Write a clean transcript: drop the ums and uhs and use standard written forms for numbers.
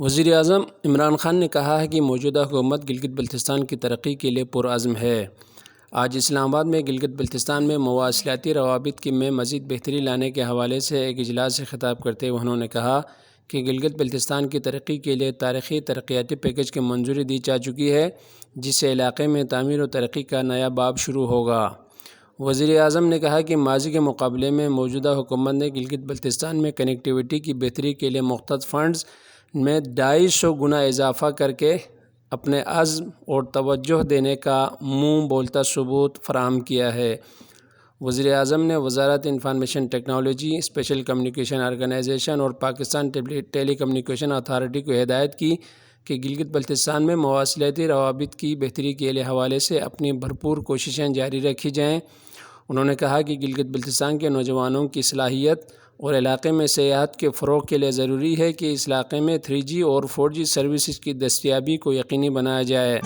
وزیر اعظم عمران خان نے کہا ہے کہ موجودہ حکومت گلگت بلتستان کی ترقی کے لیے پرعزم ہے۔ آج اسلام آباد میں گلگت بلتستان میں مواصلاتی روابط میں مزید بہتری لانے کے حوالے سے ایک اجلاس سے خطاب کرتے ہوئے انہوں نے کہا کہ گلگت بلتستان کی ترقی کے لیے تاریخی ترقیاتی پیکیج کی منظوری دی جا چکی ہے، جس سے علاقے میں تعمیر و ترقی کا نیا باب شروع ہوگا۔ وزیر اعظم نے کہا کہ ماضی کے مقابلے میں موجودہ حکومت نے گلگت بلتستان میں کنیکٹیویٹی کی بہتری کے لیے مختص فنڈز میں 250 گنا اضافہ کر کے اپنے عزم اور توجہ دینے کا منہ بولتا ثبوت فراہم کیا ہے۔ وزیر اعظم نے وزارت information technology, special communication organisation اور پاکستان ٹیلی کمیونیکیشن اتھارٹی کو ہدایت کی کہ گلگت بلتستان میں مواصلاتی روابط کی بہتری کے حوالے سے اپنی بھرپور کوششیں جاری رکھی جائیں۔ انہوں نے کہا کہ گلگت بلتستان کے نوجوانوں کی صلاحیت اور علاقے میں سیاحت کے فروغ کے لیے ضروری ہے کہ اس علاقے میں 3G اور 4G سروسز کی دستیابی کو یقینی بنایا جائے۔